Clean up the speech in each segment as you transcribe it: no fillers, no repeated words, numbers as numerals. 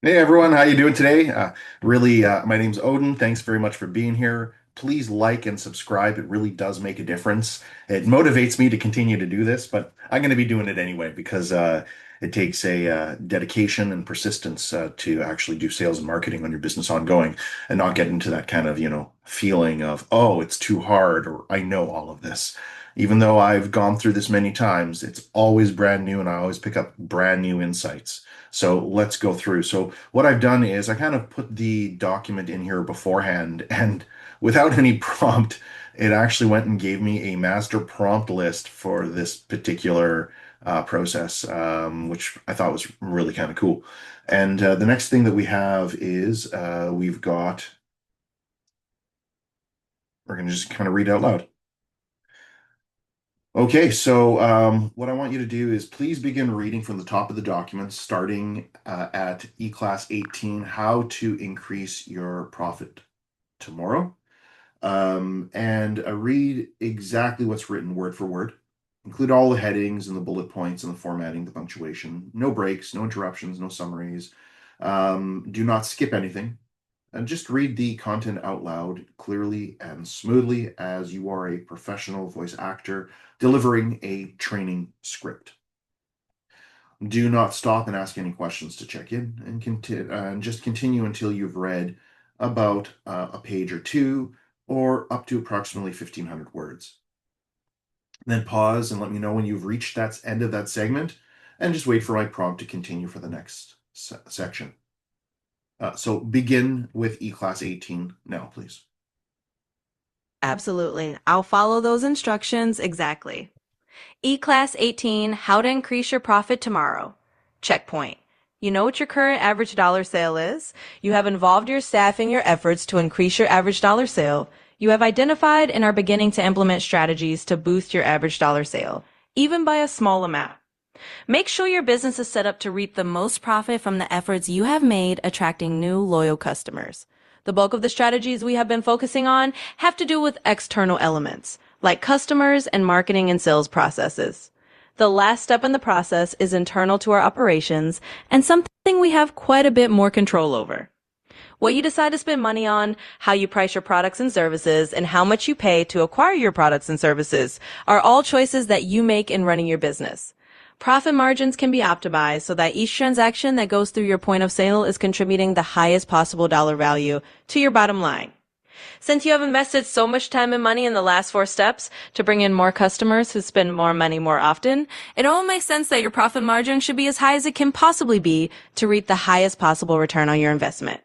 Hey everyone, how you doing today? My name's Odin. Thanks very much for being here. Please like and subscribe. It really does make a difference. It motivates me to continue to do this, but I'm going to be doing it anyway because it takes a dedication and persistence to actually do sales and marketing on your business ongoing and not get into that kind of, feeling of, oh, it's too hard or I know all of this. Even though I've gone through this many times, it's always brand new and I always pick up brand new insights. So let's go through. So what I've done is I kind of put the document in here beforehand, and without any prompt, it actually went and gave me a master prompt list for this particular process, which I thought was really kind of cool. And the next thing that we have is we're going to just kind of read out loud. Okay, so what I want you to do is please begin reading from the top of the document, starting at E-Class 18, How to Increase Your Profit Tomorrow. And read exactly what's written word for word. Include all the headings and the bullet points and the formatting, the punctuation. No breaks, no interruptions, no summaries. Do not skip anything. And just read the content out loud clearly and smoothly as you are a professional voice actor delivering a training script. Do not stop and ask any questions to check in and just continue until you've read about a page or two or up to approximately 1,500 words. Then pause and let me know when you've reached that end of that segment and just wait for my prompt to continue for the next section. So begin with E-Class 18 now, please. Absolutely. I'll follow those instructions exactly. E-Class 18, How to Increase Your Profit Tomorrow. Checkpoint. You know what your current average dollar sale is. You have involved your staff in your efforts to increase your average dollar sale. You have identified and are beginning to implement strategies to boost your average dollar sale, even by a small amount. Make sure your business is set up to reap the most profit from the efforts you have made attracting new loyal customers. The bulk of the strategies we have been focusing on have to do with external elements, like customers and marketing and sales processes. The last step in the process is internal to our operations and something we have quite a bit more control over. What you decide to spend money on, how you price your products and services, and how much you pay to acquire your products and services are all choices that you make in running your business. Profit margins can be optimized so that each transaction that goes through your point of sale is contributing the highest possible dollar value to your bottom line. Since you have invested so much time and money in the last four steps to bring in more customers who spend more money more often, it all makes sense that your profit margin should be as high as it can possibly be to reap the highest possible return on your investment.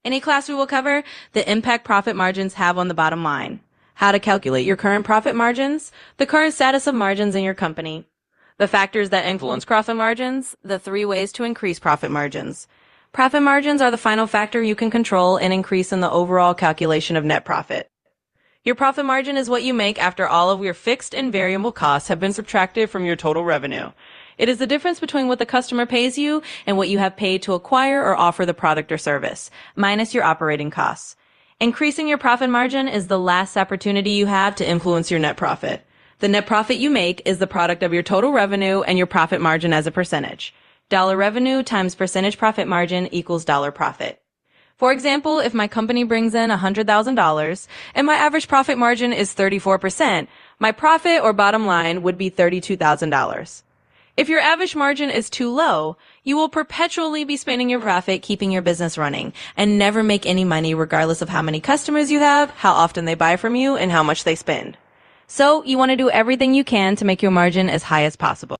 In a class, we will cover the impact profit margins have on the bottom line, how to calculate your current profit margins, the current status of margins in your company, the factors that influence profit margins, the three ways to increase profit margins. Profit margins are the final factor you can control and increase in the overall calculation of net profit. Your profit margin is what you make after all of your fixed and variable costs have been subtracted from your total revenue. It is the difference between what the customer pays you and what you have paid to acquire or offer the product or service, minus your operating costs. Increasing your profit margin is the last opportunity you have to influence your net profit. The net profit you make is the product of your total revenue and your profit margin as a percentage. Dollar revenue times percentage profit margin equals dollar profit. For example, if my company brings in $100,000 and my average profit margin is 34%, my profit or bottom line would be $32,000. If your average margin is too low, you will perpetually be spending your profit keeping your business running and never make any money regardless of how many customers you have, how often they buy from you, and how much they spend. So you want to do everything you can to make your margin as high as possible.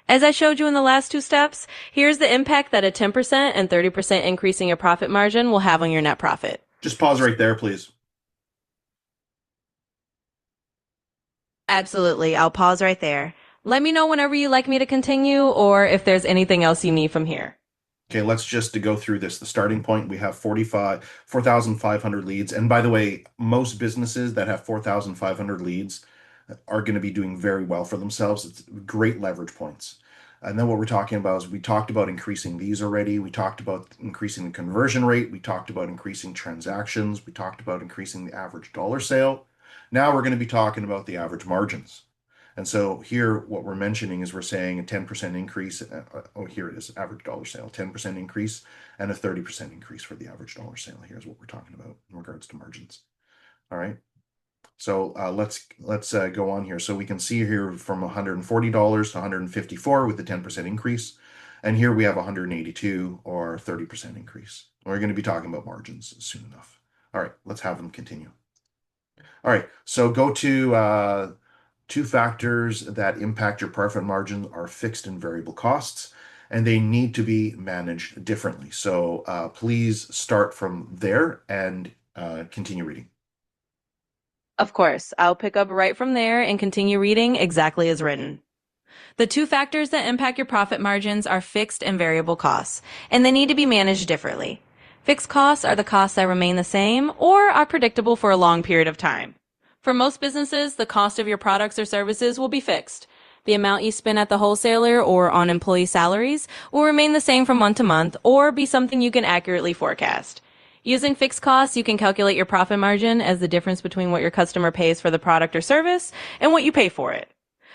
As I showed you in the last two steps, here's the impact that a 10% and 30% increase in your profit margin will have on your net profit. Just pause right there, please. Absolutely. I'll pause right there. Let me know whenever you'd like me to continue or if there's anything else you need from here. Okay, let's just to go through this. The starting point, we have 4,500 leads. And by the way, most businesses that have 4,500 leads are going to be doing very well for themselves. It's great leverage points. And then what we're talking about is we talked about increasing these already. We talked about increasing the conversion rate. We talked about increasing transactions. We talked about increasing the average dollar sale. Now we're going to be talking about the average margins. And so here, what we're mentioning is we're saying a 10% increase. Oh, here it is, average dollar sale, 10% increase and a 30% increase for the average dollar sale. Here's what we're talking about in regards to margins. All right. So let's go on here. So we can see here from $140 to 154 with the 10% increase. And here we have 182 or 30% increase. We're going to be talking about margins soon enough. All right, let's have them continue. All right, so go to two factors that impact your profit margin are fixed and variable costs, and they need to be managed differently. So please start from there and continue reading. Of course, I'll pick up right from there and continue reading exactly as written. The two factors that impact your profit margins are fixed and variable costs, and they need to be managed differently. Fixed costs are the costs that remain the same or are predictable for a long period of time. For most businesses, the cost of your products or services will be fixed. The amount you spend at the wholesaler or on employee salaries will remain the same from month to month or be something you can accurately forecast. Using fixed costs, you can calculate your profit margin as the difference between what your customer pays for the product or service and what you pay for it.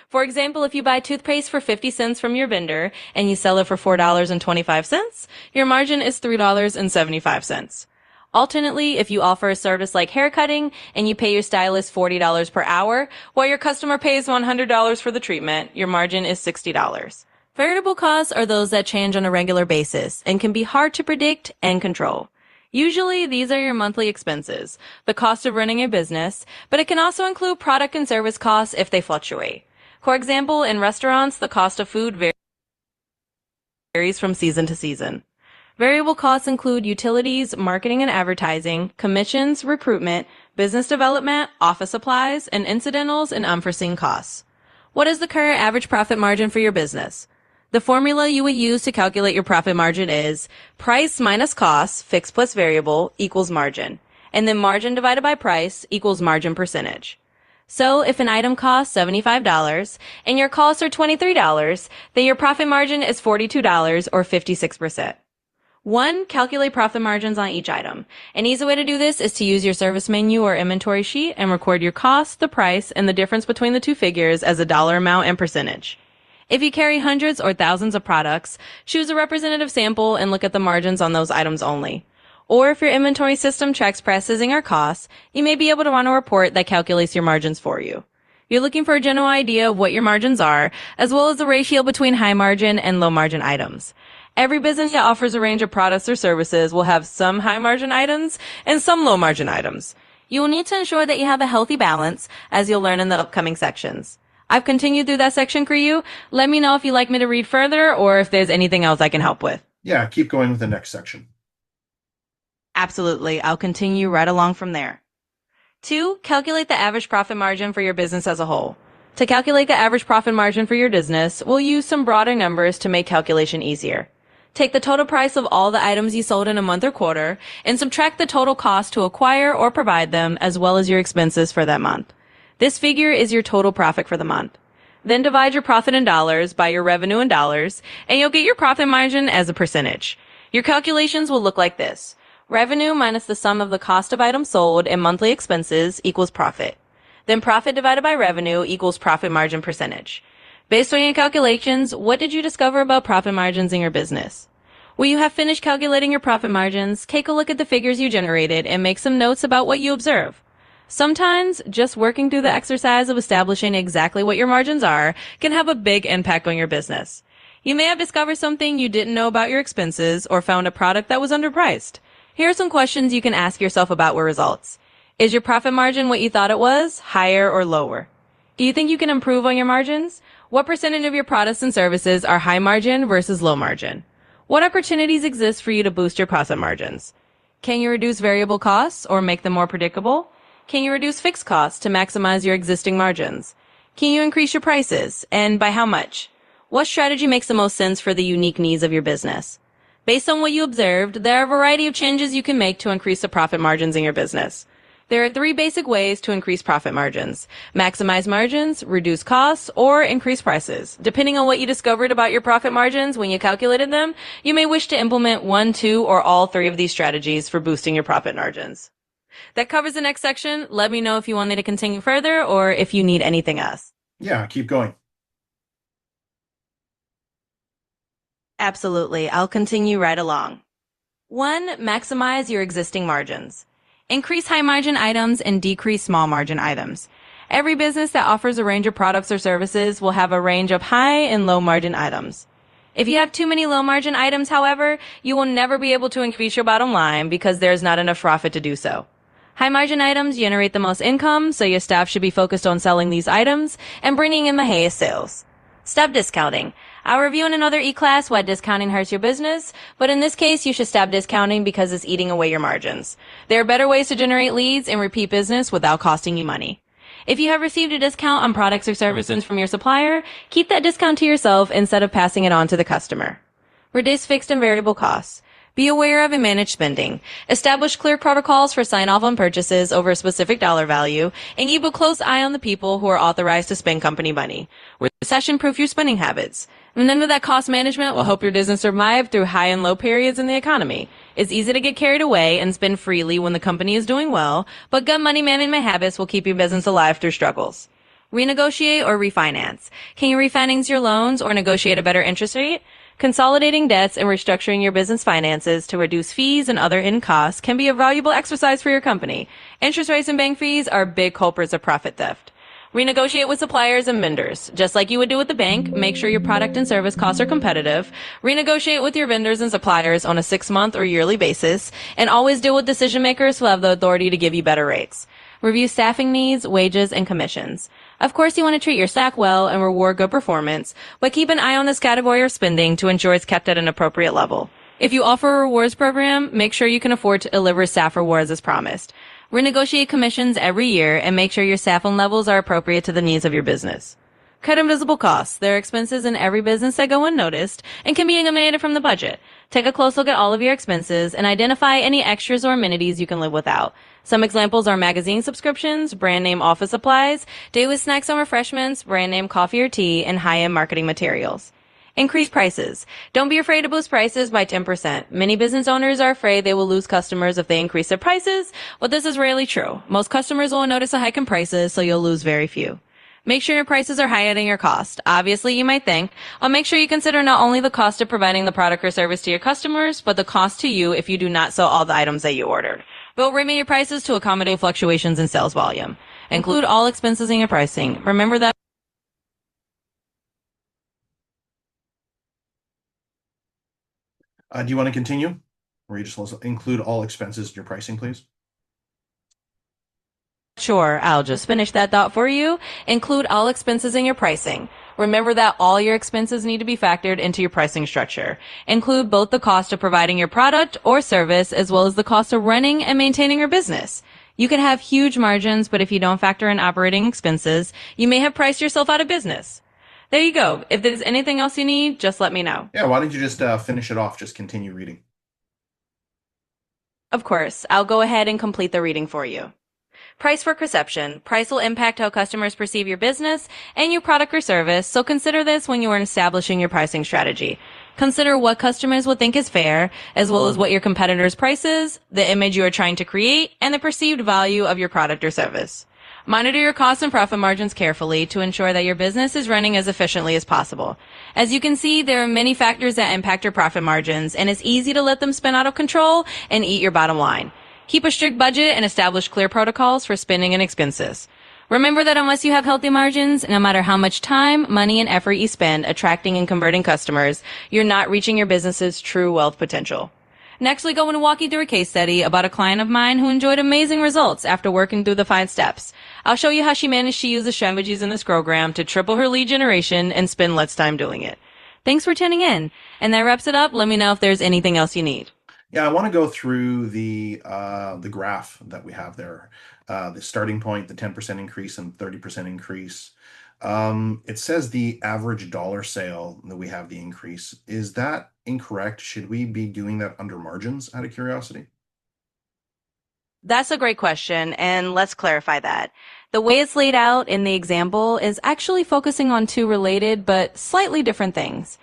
For example, if you buy toothpaste for 50 cents from your vendor and you sell it for $4.25, your margin is $3.75. Alternately, if you offer a service like haircutting and you pay your stylist $40 per hour while your customer pays $100 for the treatment, your margin is $60. Variable costs are those that change on a regular basis and can be hard to predict and control. Usually, these are your monthly expenses, the cost of running a business, but it can also include product and service costs if they fluctuate. For example, in restaurants, the cost of food varies from season to season. Variable costs include utilities, marketing and advertising, commissions, recruitment, business development, office supplies, and incidentals and unforeseen costs. What is the current average profit margin for your business? The formula you would use to calculate your profit margin is price minus cost, fixed plus variable, equals margin, and then margin divided by price equals margin percentage. So if an item costs $75 and your costs are $23, then your profit margin is $42 or 56%. 1. Calculate profit margins on each item. An easy way to do this is to use your service menu or inventory sheet and record your cost, the price, and the difference between the two figures as a dollar amount and percentage. If you carry hundreds or thousands of products, choose a representative sample and look at the margins on those items only. Or if your inventory system tracks processing or costs, you may be able to run a report that calculates your margins for you. You're looking for a general idea of what your margins are, as well as the ratio between high margin and low margin items. Every business that offers a range of products or services will have some high margin items and some low margin items. You will need to ensure that you have a healthy balance, as you'll learn in the upcoming sections. I've continued through that section for you. Let me know if you'd like me to read further or if there's anything else I can help with. Yeah, keep going with the next section. Absolutely. I'll continue right along from there. 2. Calculate the average profit margin for your business as a whole. To calculate the average profit margin for your business, we'll use some broader numbers to make calculation easier. Take the total price of all the items you sold in a month or quarter and subtract the total cost to acquire or provide them as well as your expenses for that month. This figure is your total profit for the month. Then divide your profit in dollars by your revenue in dollars, and you'll get your profit margin as a percentage. Your calculations will look like this. Revenue minus the sum of the cost of items sold and monthly expenses equals profit. Then profit divided by revenue equals profit margin percentage. Based on your calculations, what did you discover about profit margins in your business? When you have finished calculating your profit margins, take a look at the figures you generated and make some notes about what you observe. Sometimes, just working through the exercise of establishing exactly what your margins are can have a big impact on your business. You may have discovered something you didn't know about your expenses or found a product that was underpriced. Here are some questions you can ask yourself about your results. Is your profit margin what you thought it was, higher or lower? Do you think you can improve on your margins? What percentage of your products and services are high margin versus low margin? What opportunities exist for you to boost your profit margins? Can you reduce variable costs or make them more predictable? Can you reduce fixed costs to maximize your existing margins? Can you increase your prices, and by how much? What strategy makes the most sense for the unique needs of your business? Based on what you observed, there are a variety of changes you can make to increase the profit margins in your business. There are 3 basic ways to increase profit margins: maximize margins, reduce costs, or increase prices. Depending on what you discovered about your profit margins when you calculated them, you may wish to implement 1, 2, or all 3 of these strategies for boosting your profit margins. That covers the next section. Let me know if you want me to continue further or if you need anything else. Yeah, keep going. Absolutely. I'll continue right along. 1. Maximize your existing margins. Increase high margin items and decrease small margin items. Every business that offers a range of products or services will have a range of high and low margin items. If you have too many low margin items, however, you will never be able to increase your bottom line because there's not enough profit to do so. High margin items generate the most income, so your staff should be focused on selling these items and bringing in the highest sales. Stop discounting. I'll review in another e-class why discounting hurts your business, but in this case, you should stop discounting because it's eating away your margins. There are better ways to generate leads and repeat business without costing you money. If you have received a discount on products or services from your supplier, keep that discount to yourself instead of passing it on to the customer. Reduce fixed and variable costs. Be aware of and manage spending. Establish clear protocols for sign-off on purchases over a specific dollar value, and keep a close eye on the people who are authorized to spend company money. Recession-proof your spending habits. Remember that cost management will help your business survive through high and low periods in the economy. It's easy to get carried away and spend freely when the company is doing well, but good money management habits will keep your business alive through struggles. Renegotiate or refinance. Can you refinance your loans or negotiate a better interest rate? Consolidating debts and restructuring your business finances to reduce fees and other hidden costs can be a valuable exercise for your company. Interest rates and bank fees are big culprits of profit theft. Renegotiate with suppliers and vendors. Just like you would do with the bank, make sure your product and service costs are competitive. Renegotiate with your vendors and suppliers on a 6-month or yearly basis, and always deal with decision makers who have the authority to give you better rates. Review staffing needs, wages, and commissions. Of course, you want to treat your staff well and reward good performance, but keep an eye on this category of spending to ensure it's kept at an appropriate level. If you offer a rewards program, make sure you can afford to deliver staff rewards as promised. Renegotiate commissions every year and make sure your staffing levels are appropriate to the needs of your business. Cut invisible costs. There are expenses in every business that go unnoticed and can be eliminated from the budget. Take a close look at all of your expenses and identify any extras or amenities you can live without. Some examples are magazine subscriptions, brand name office supplies, daily snacks and refreshments, brand name coffee or tea, and high-end marketing materials. Increase prices. Don't be afraid to boost prices by 10%. Many business owners are afraid they will lose customers if they increase their prices, but this is rarely true. Most customers will notice a hike in prices, so you'll lose very few. Make sure your prices are higher than your cost. Obviously, you might think, I'll make sure you consider not only the cost of providing the product or service to your customers, but the cost to you if you do not sell all the items that you ordered. But remit your prices to accommodate fluctuations in sales volume. Include all expenses in your pricing. Remember that. Do you want to continue? Or you just want to include all expenses in your pricing, please? Sure, I'll just finish that thought for you. Include all expenses in your pricing. Remember that all your expenses need to be factored into your pricing structure. Include both the cost of providing your product or service as well as the cost of running and maintaining your business. You can have huge margins, but if you don't factor in operating expenses, you may have priced yourself out of business. There you go. If there's anything else you need, just let me know. Yeah, why don't you just finish it off? Just continue reading. Of course, I'll go ahead and complete the reading for you. Price for perception. Price will impact how customers perceive your business and your product or service, so consider this when you are establishing your pricing strategy. Consider what customers will think is fair, as well as what your competitors' price is, the image you are trying to create, and the perceived value of your product or service. Monitor your costs and profit margins carefully to ensure that your business is running as efficiently as possible. As you can see, there are many factors that impact your profit margins, and it's easy to let them spin out of control and eat your bottom line. Keep a strict budget and establish clear protocols for spending and expenses. Remember that unless you have healthy margins, no matter how much time, money, and effort you spend attracting and converting customers, you're not reaching your business's true wealth potential. Next, we're going to walk you through a case study about a client of mine who enjoyed amazing results after working through the 5 steps. I'll show you how she managed to use the strategies in this program to triple her lead generation and spend less time doing it. Thanks for tuning in. And that wraps it up. Let me know if there's anything else you need. Yeah, I want to go through the graph that we have there. The starting point, the 10% increase and 30% increase. It says the average dollar sale that we have the increase. Is that incorrect? Should we be doing that under margins out of curiosity? That's a great question, and let's clarify that. The way it's laid out in the example is actually focusing on 2 related but slightly different things.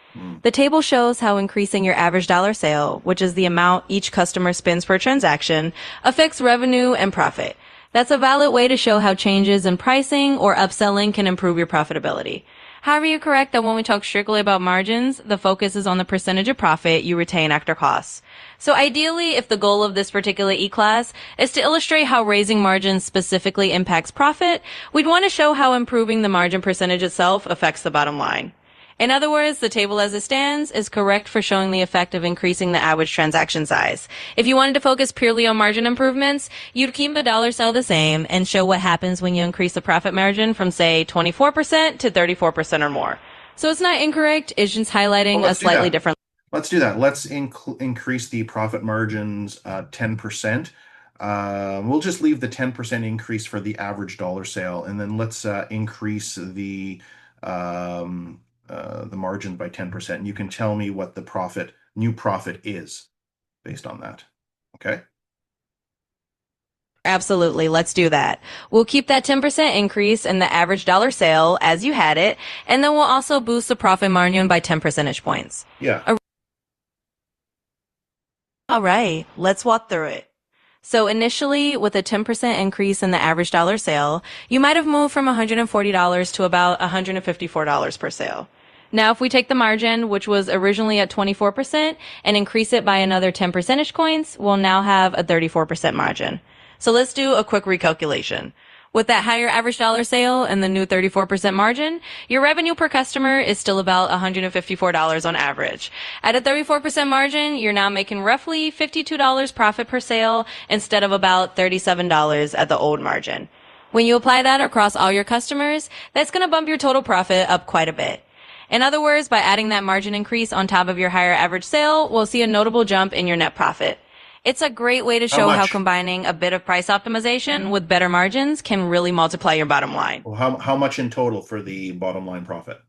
The table shows how increasing your average dollar sale, which is the amount each customer spends per transaction, affects revenue and profit. That's a valid way to show how changes in pricing or upselling can improve your profitability. However, you're correct that when we talk strictly about margins, the focus is on the percentage of profit you retain after costs. So ideally, if the goal of this particular e-class is to illustrate how raising margins specifically impacts profit, we'd want to show how improving the margin percentage itself affects the bottom line. In other words, the table as it stands is correct for showing the effect of increasing the average transaction size. If you wanted to focus purely on margin improvements, you'd keep the dollar sale the same and show what happens when you increase the profit margin from, say, 24% to 34% or more. So it's not incorrect, it's just Well, highlighting a let's do slightly that. different. Let's do that. Let's increase the profit margins 10%. We'll just leave the 10% increase for the average dollar sale, and then let's increase the margin by 10%. And you can tell me what the new profit is based on that. Okay? Absolutely, let's do that. We'll keep that 10% increase in the average dollar sale as you had it, and then we'll also boost the profit margin by 10 percentage points. Yeah. All right, let's walk through it. So initially, with a 10% increase in the average dollar sale, you might have moved from $140 to about $154 per sale. Now, if we take the margin, which was originally at 24%, and increase it by another 10 percentage points, we'll now have a 34% margin. So let's do a quick recalculation. With that higher average dollar sale and the new 34% margin, your revenue per customer is still about $154 on average. At a 34% margin, you're now making roughly $52 profit per sale instead of about $37 at the old margin. When you apply that across all your customers, that's going to bump your total profit up quite a bit. In other words, by adding that margin increase on top of your higher average sale, we'll see a notable jump in your net profit. It's a great way to show how combining a bit of price optimization with better margins can really multiply your bottom line. Well, how much in total for the bottom line profit?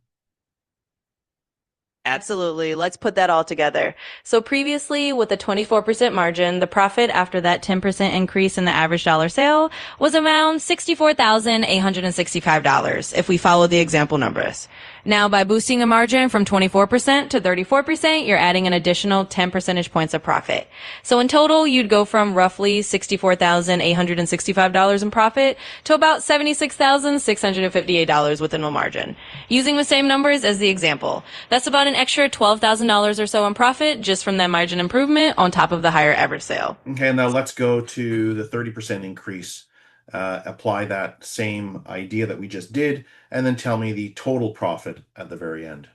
Absolutely. Let's put that all together. So previously, with a 24% margin, the profit after that 10% increase in the average dollar sale was around $64,865 if we follow the example numbers. Now, by boosting a margin from 24% to 34%, you're adding an additional 10 percentage points of profit. So in total, you'd go from roughly $64,865 in profit to about $76,658 within the margin. Using the same numbers as the example, that's about an extra $12,000 or so in profit just from that margin improvement on top of the higher average sale. Okay, now let's go to the 30% increase. Apply that same idea that we just did, and then tell me the total profit at the very end.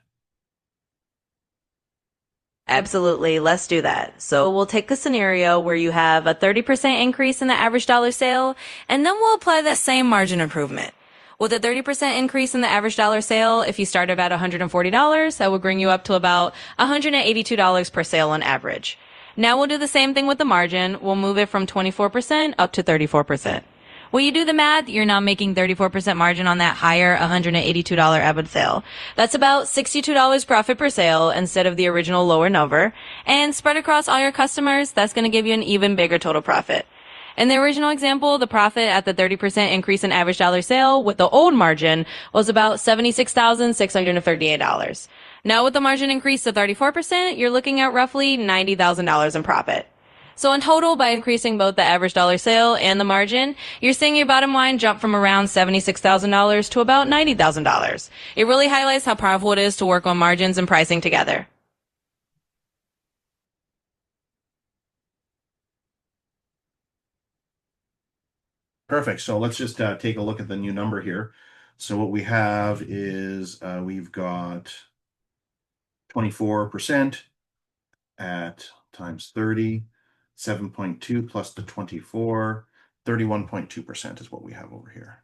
Absolutely. Let's do that. So we'll take a scenario where you have a 30% increase in the average dollar sale, and then we'll apply that same margin improvement. With a 30% increase in the average dollar sale, if you started at $140, that would bring you up to about $182 per sale on average. Now we'll do the same thing with the margin. We'll move it from 24% up to 34%. When you do the math, you're now making 34% margin on that higher $182 average sale. That's about $62 profit per sale instead of the original lower number. And spread across all your customers, that's going to give you an even bigger total profit. In the original example, the profit at the 30% increase in average dollar sale with the old margin was about $76,638. Now with the margin increase to 34%, you're looking at roughly $90,000 in profit. So in total, by increasing both the average dollar sale and the margin, you're seeing your bottom line jump from around $76,000 to about $90,000. It really highlights how powerful it is to work on margins and pricing together. Perfect. So let's just take a look at the new number here. So what we have is we've got 24% at times 30, 7.2 plus the 24, 31.2% is what we have over here.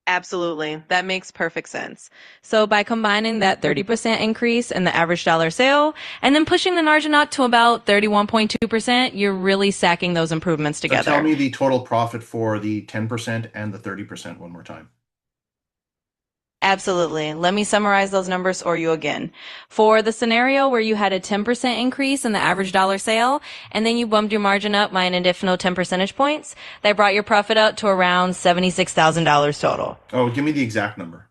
Absolutely. That makes perfect sense. So by combining that 30% increase in the average dollar sale and then pushing the margin up to about 31.2%, you're really stacking those improvements together. So tell me the total profit for the 10% and the 30% one more time. Absolutely. Let me summarize those numbers for you again. For the scenario where you had a 10% increase in the average dollar sale, and then you bumped your margin up by an additional 10 percentage points, that brought your profit up to around $76,000 total. Oh, give me the exact number.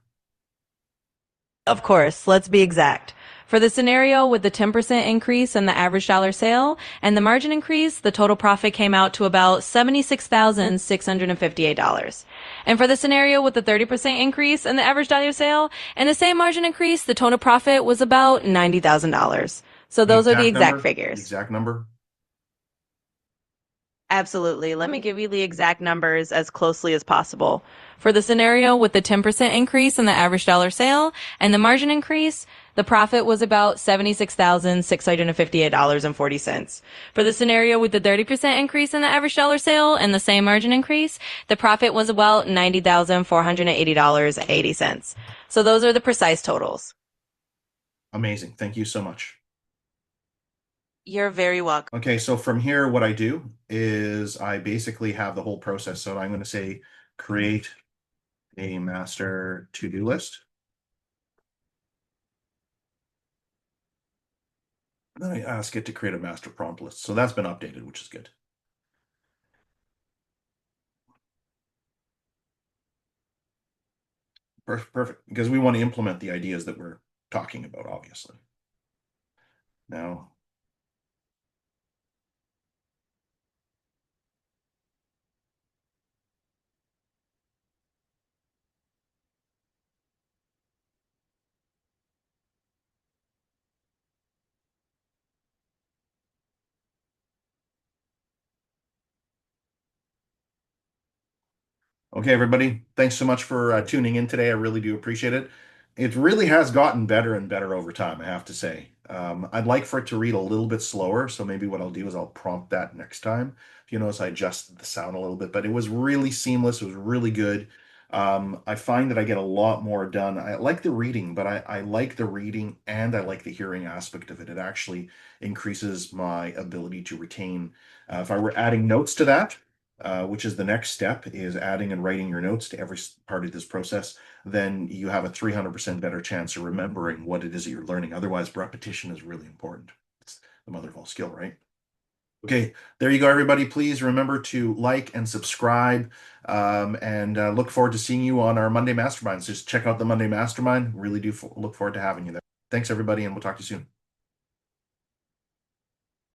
Of course, let's be exact. For the scenario with the 10% increase in the average dollar sale and the margin increase, the total profit came out to about $76,658. And for the scenario with the 30% increase in the average dollar sale and the same margin increase, the total profit was about $90,000. So The those are the exact exact number? The figures. exact number? Absolutely. Let me give you the exact numbers as closely as possible. For the scenario with the 10% increase in the average dollar sale and the margin increase, the profit was about $76,658.40. For the scenario with the 30% increase in the average dollar sale and the same margin increase, the profit was about $90,480.80. So those are the precise totals. Amazing. Thank you so much. You're very welcome. Okay, so from here, what I do is I basically have the whole process. So I'm going to say create a master to-do list. Then I ask it to create a master prompt list. So that's been updated, which is good. Perfect, because we want to implement the ideas that we're talking about, obviously. Now, okay, everybody, thanks so much for tuning in today. I really do appreciate it. It really has gotten better and better over time, I have to say. I'd like for it to read a little bit slower, so maybe what I'll do is I'll prompt that next time. If you notice, I adjusted the sound a little bit, but it was really seamless. It was really good. I find that I get a lot more done. I like the reading, but I like the reading and I like the hearing aspect of it. It actually increases my ability to retain. If I were adding notes to that, which is the next step, is adding and writing your notes to every part of this process, then you have a 300% better chance of remembering what it is that you're learning. Otherwise, repetition is really important. It's the mother of all skill, right? Okay, there you go, everybody. Please remember to like and subscribe, and look forward to seeing you on our Monday Masterminds. Just check out the Monday Mastermind. Really do look forward to having you there. Thanks, everybody, and we'll talk to you soon.